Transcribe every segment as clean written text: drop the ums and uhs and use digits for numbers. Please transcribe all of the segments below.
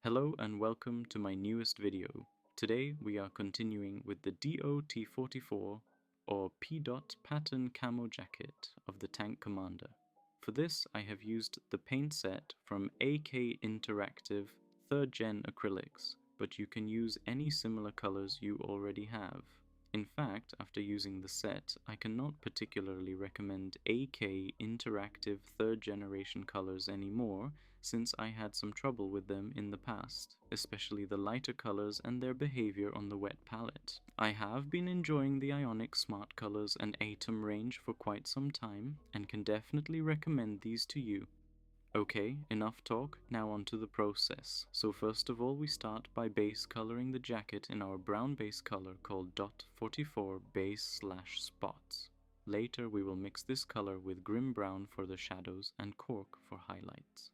Hello and welcome to my newest video. Today we are continuing with the DOT44 or P-Dot pattern camo jacket of the Tank Commander. For this I have used the paint set from AK Interactive 3rd Gen acrylics, but you can use any similar colors you already have. In fact, after using the set, I cannot particularly recommend AK Interactive 3rd generation colors anymore, since I had some trouble with them in the past, especially the lighter colors and their behavior on the wet palette. I have been enjoying the Ionic Smart Colors and Atom range for quite some time, and can definitely recommend these to you. Okay, enough talk, now on to the process. So first of all we start by base coloring the jacket in our brown base color called .44 base/spots. Later we will mix this color with grim brown for the shadows and cork for highlights.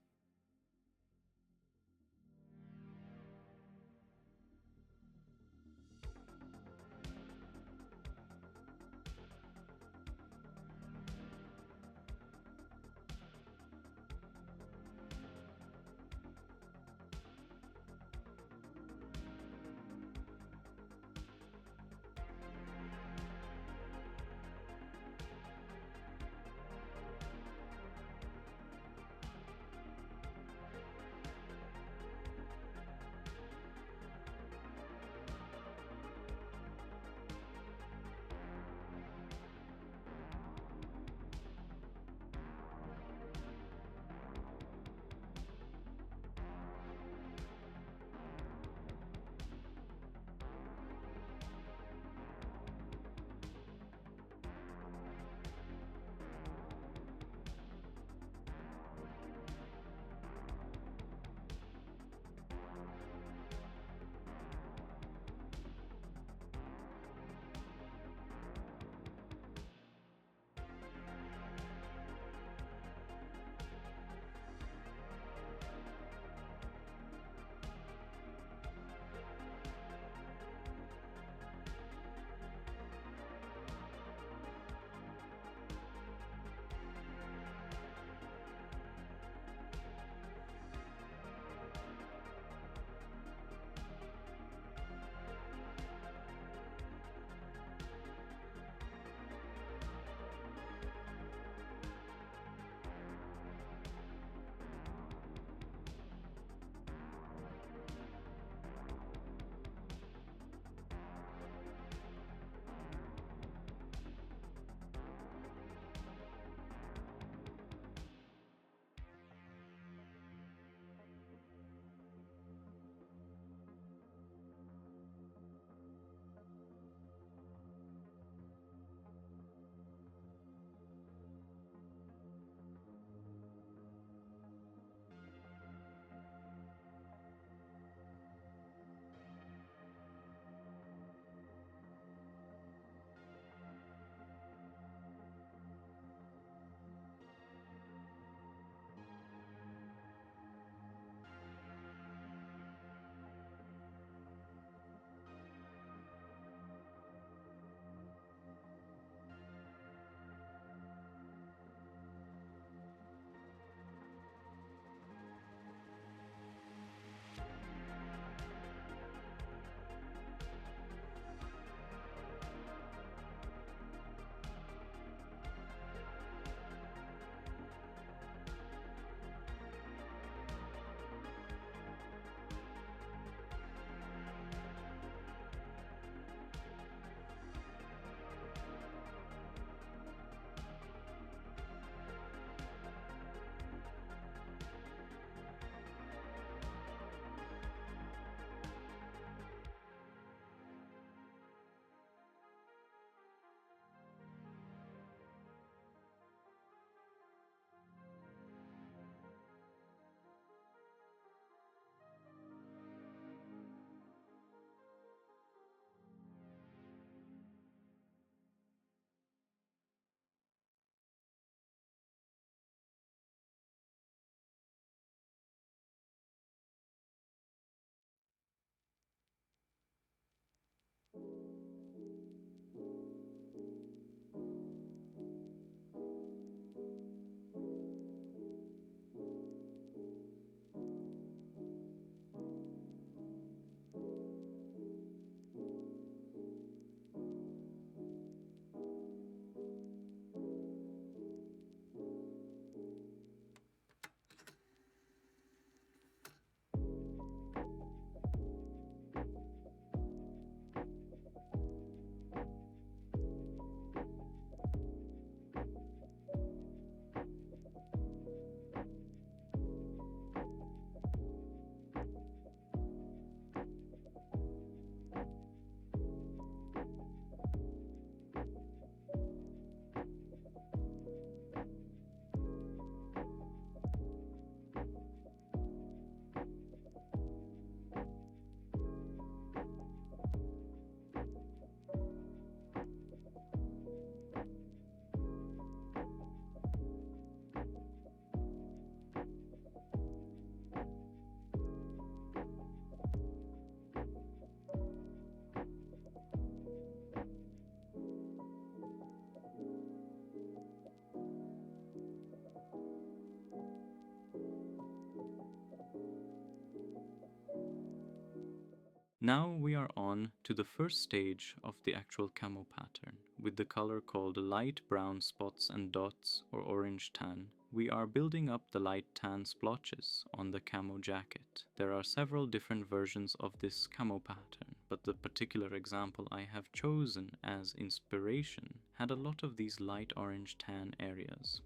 Now we are on to the first stage of the actual camo pattern, with the color called light brown spots and dots or orange tan. We are building up the light tan splotches on the camo jacket. There are several different versions of this camo pattern, but the particular example I have chosen as inspiration had a lot of these light orange tan areas.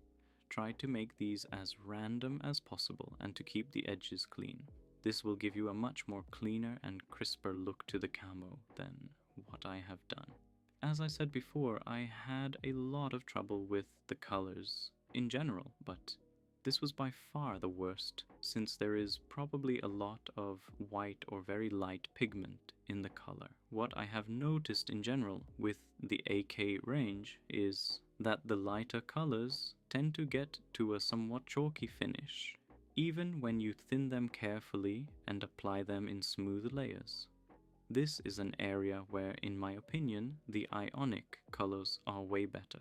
Try to make these as random as possible and to keep the edges clean. This will give you a much more cleaner and crisper look to the camo than what I have done. As I said before, I had a lot of trouble with the colors in general, but this was by far the worst, since there is probably a lot of white or very light pigment in the color. What I have noticed in general with the AK range is that the lighter colors tend to get to a somewhat chalky finish, even when you thin them carefully and apply them in smooth layers. This is an area where, in my opinion, the ionic colors are way better.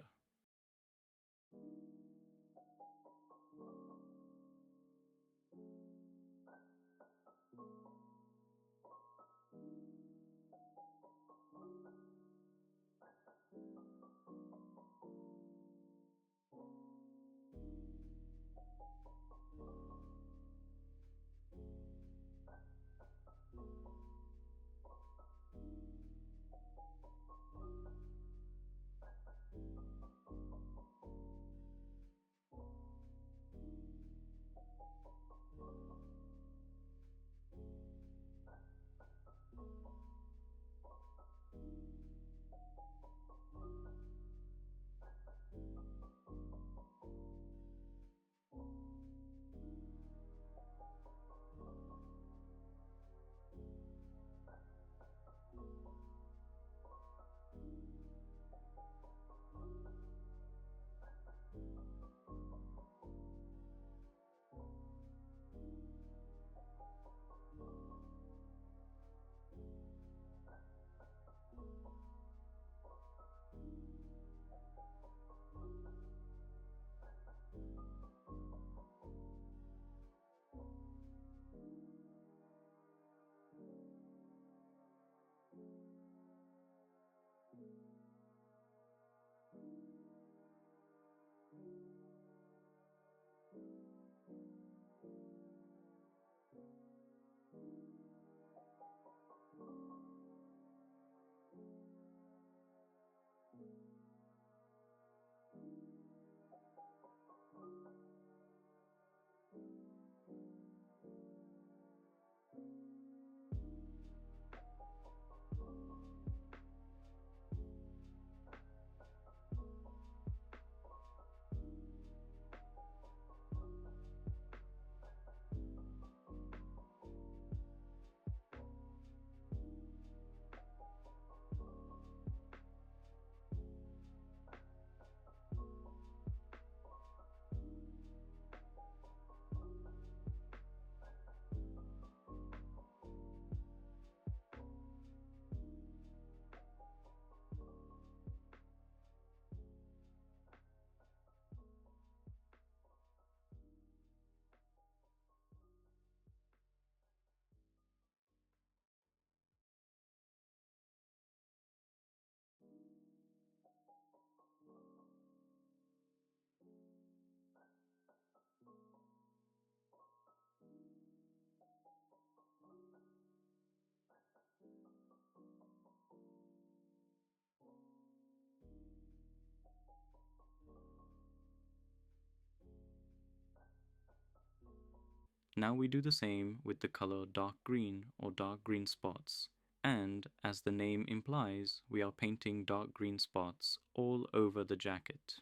Now we do the same with the color dark green or dark green spots. And, as the name implies, we are painting dark green spots all over the jacket.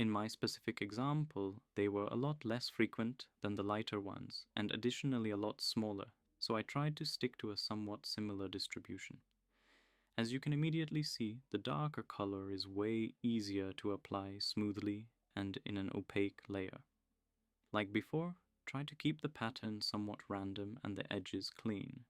In my specific example, they were a lot less frequent than the lighter ones, and additionally a lot smaller, so I tried to stick to a somewhat similar distribution. As you can immediately see, the darker color is way easier to apply smoothly and in an opaque layer. Like before, try to keep the pattern somewhat random and the edges clean.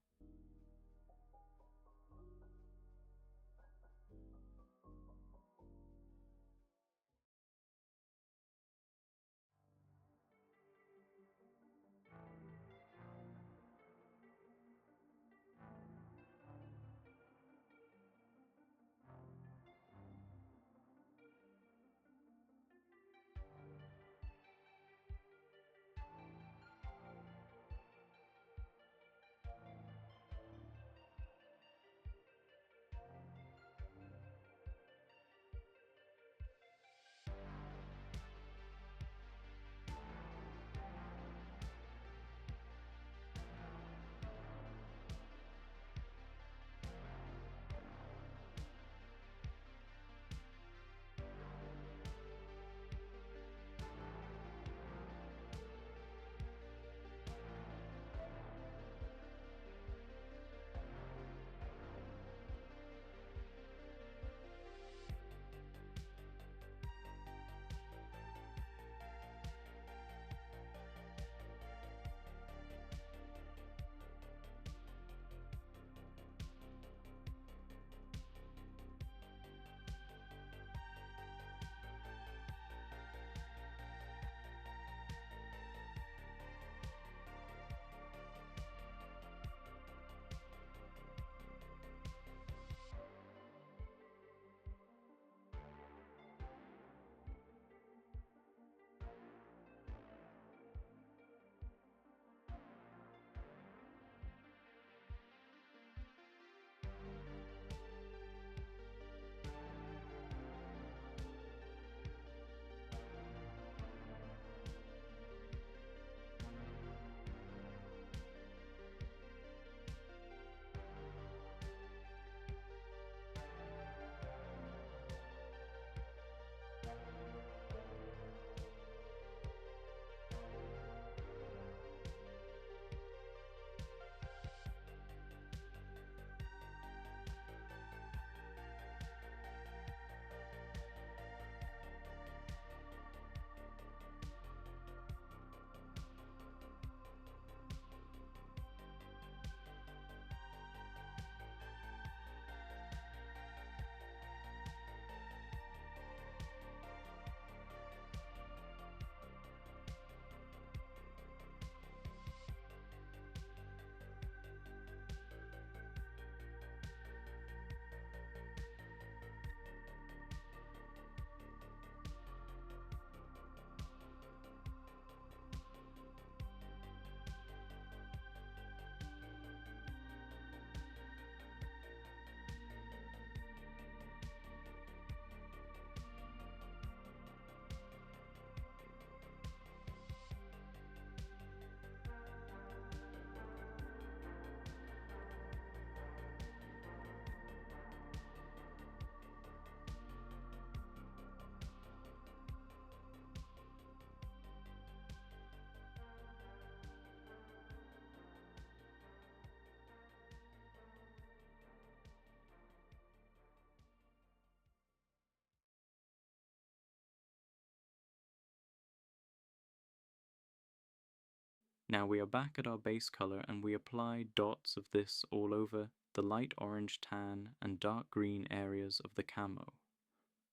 Now we are back at our base color and we apply dots of this all over the light orange tan and dark green areas of the camo.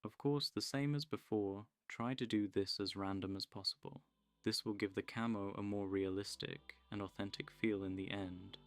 Of course, the same as before, try to do this as random as possible. This will give the camo a more realistic and authentic feel in the end.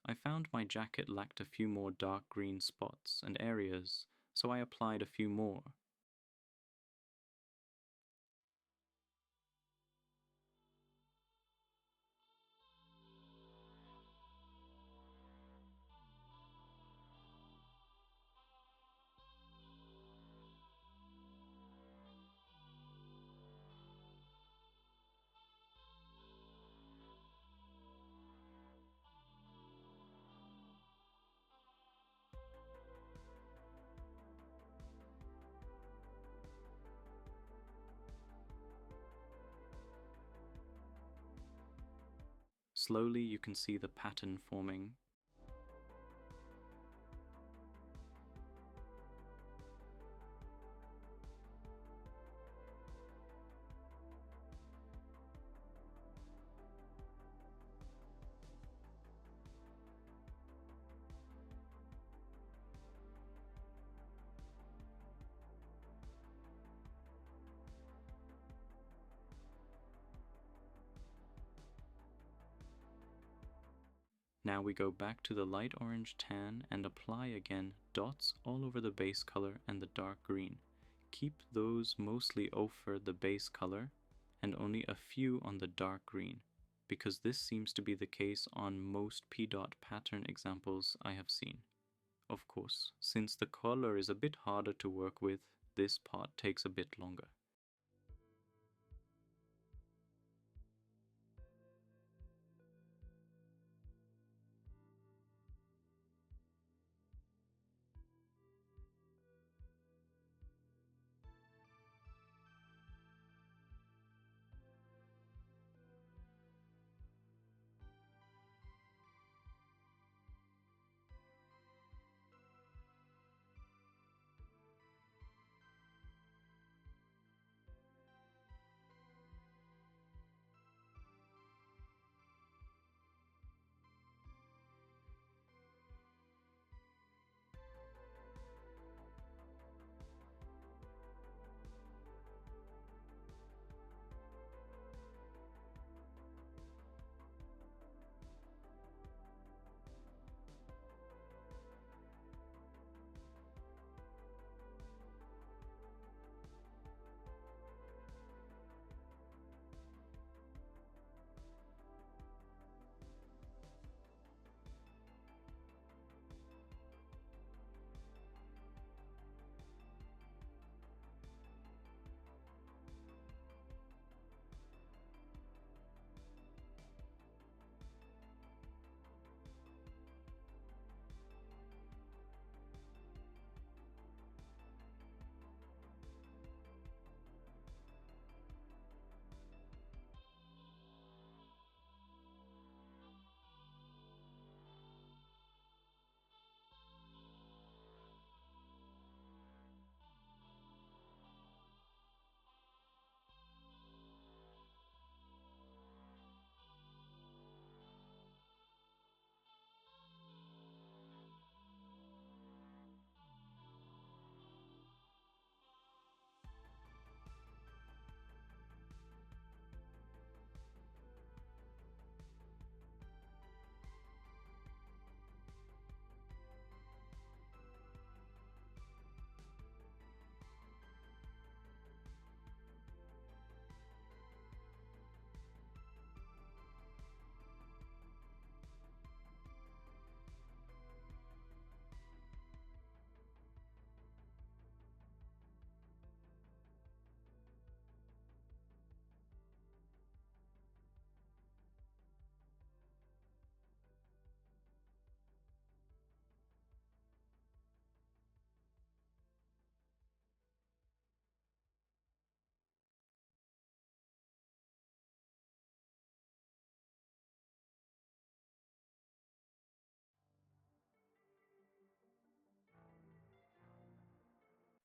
I found my jacket lacked a few more dark green spots and areas, so I applied a few more. Slowly you can see the pattern forming. Now we go back to the light orange tan and apply again dots all over the base color and the dark green. Keep those mostly over the base color and only a few on the dark green, because this seems to be the case on most P-dot pattern examples I have seen. Of course, since the color is a bit harder to work with, this part takes a bit longer.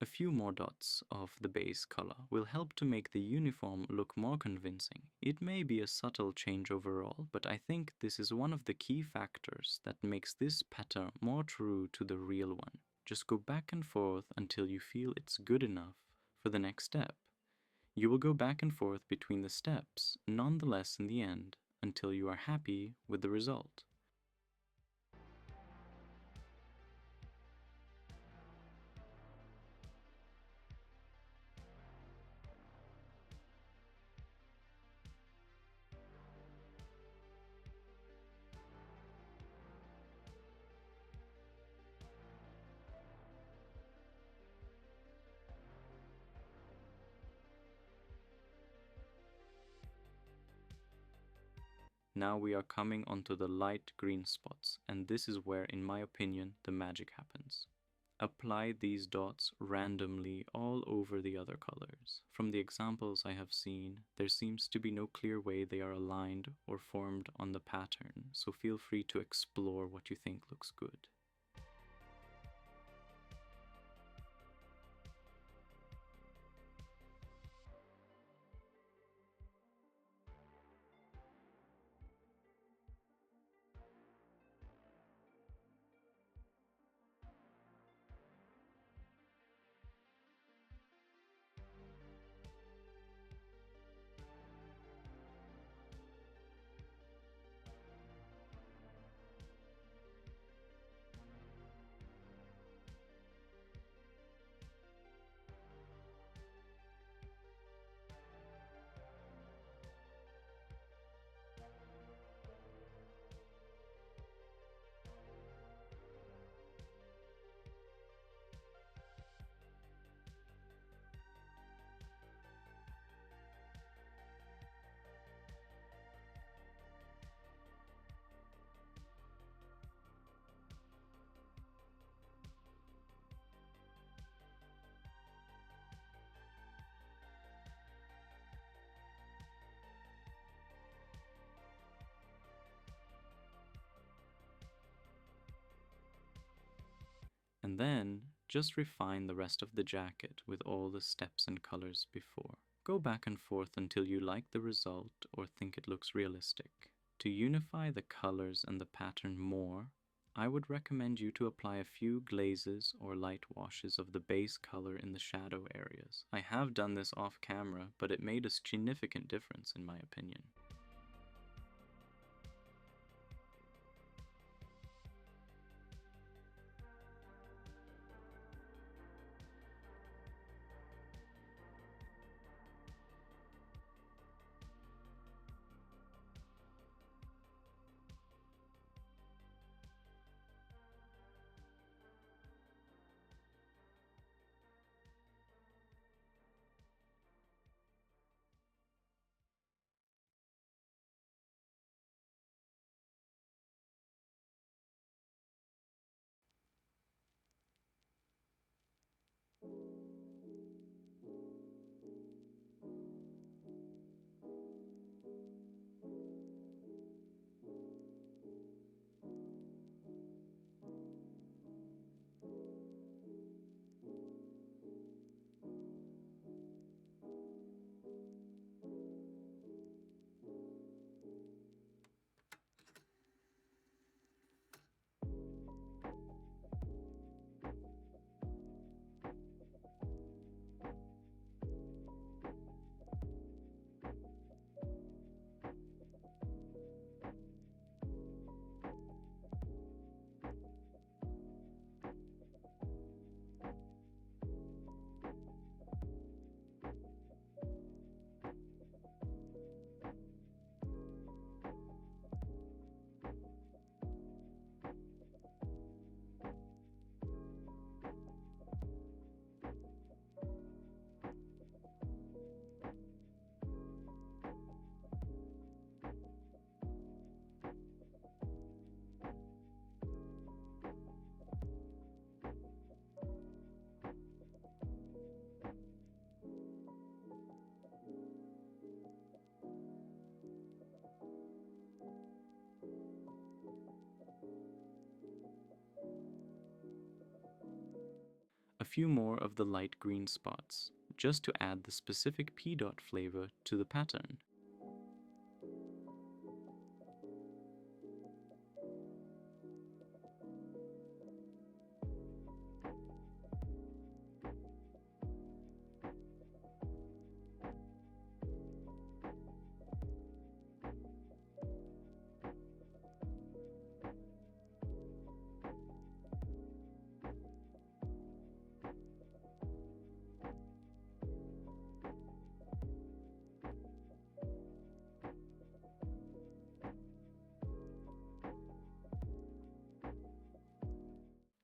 A few more dots of the base color will help to make the uniform look more convincing. It may be a subtle change overall, but I think this is one of the key factors that makes this pattern more true to the real one. Just go back and forth until you feel it's good enough for the next step. You will go back and forth between the steps, nonetheless in the end, until you are happy with the result. Now we are coming onto the light green spots, and this is where, in my opinion, the magic happens. apply these dots randomly all over the other colors. From the examples I have seen, there seems to be no clear way they are aligned or formed on the pattern, so feel free to explore what you think looks good. And then, just refine the rest of the jacket with all the steps and colors before. Go back and forth until you like the result or think it looks realistic. To unify the colors and the pattern more, I would recommend you to apply a few glazes or light washes of the base color in the shadow areas. I have done this off camera, but it made a significant difference in my opinion. A few more of the light green spots, just to add the specific P dot flavor to the pattern.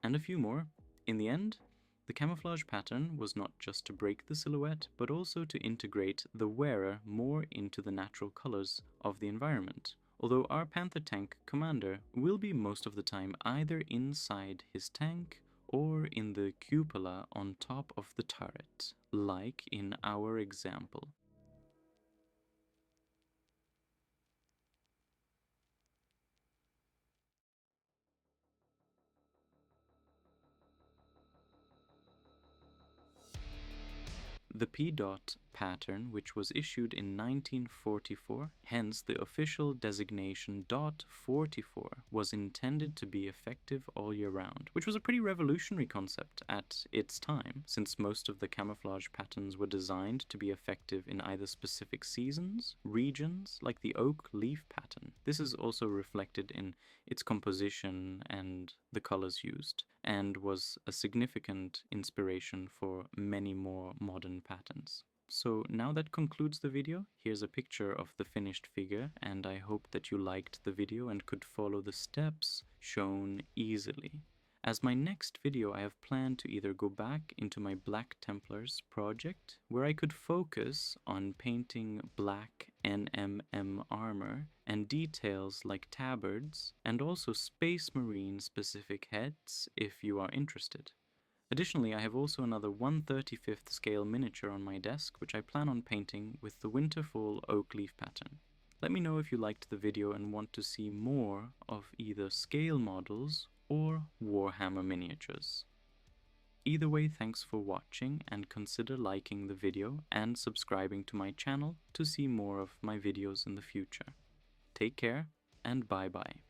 And a few more. In the end, the camouflage pattern was not just to break the silhouette, but also to integrate the wearer more into the natural colors of the environment. Although our Panther Tank commander will be most of the time either inside his tank or in the cupola on top of the turret, like in our example. The P-dot pattern, which was issued in 1944, hence the official designation .44, was intended to be effective all year round, which was a pretty revolutionary concept at its time, since most of the camouflage patterns were designed to be effective in either specific seasons, regions, like the oak leaf pattern. This is also reflected in its composition and the colors used, and was a significant inspiration for many more modern patterns. So now that concludes the video. Here's a picture of the finished figure, and I hope that you liked the video and could follow the steps shown easily. As my next video, I have planned to either go back into my Black Templars project, where I could focus on painting black NMM armor and details like tabards, and also Space Marine specific heads if you are interested. Additionally, I have also another 1/35th scale miniature on my desk, which I plan on painting with the Winterfall oak leaf pattern. Let me know if you liked the video and want to see more of either scale models or Warhammer miniatures. Either way, thanks for watching, and consider liking the video and subscribing to my channel to see more of my videos in the future. Take care, and bye bye.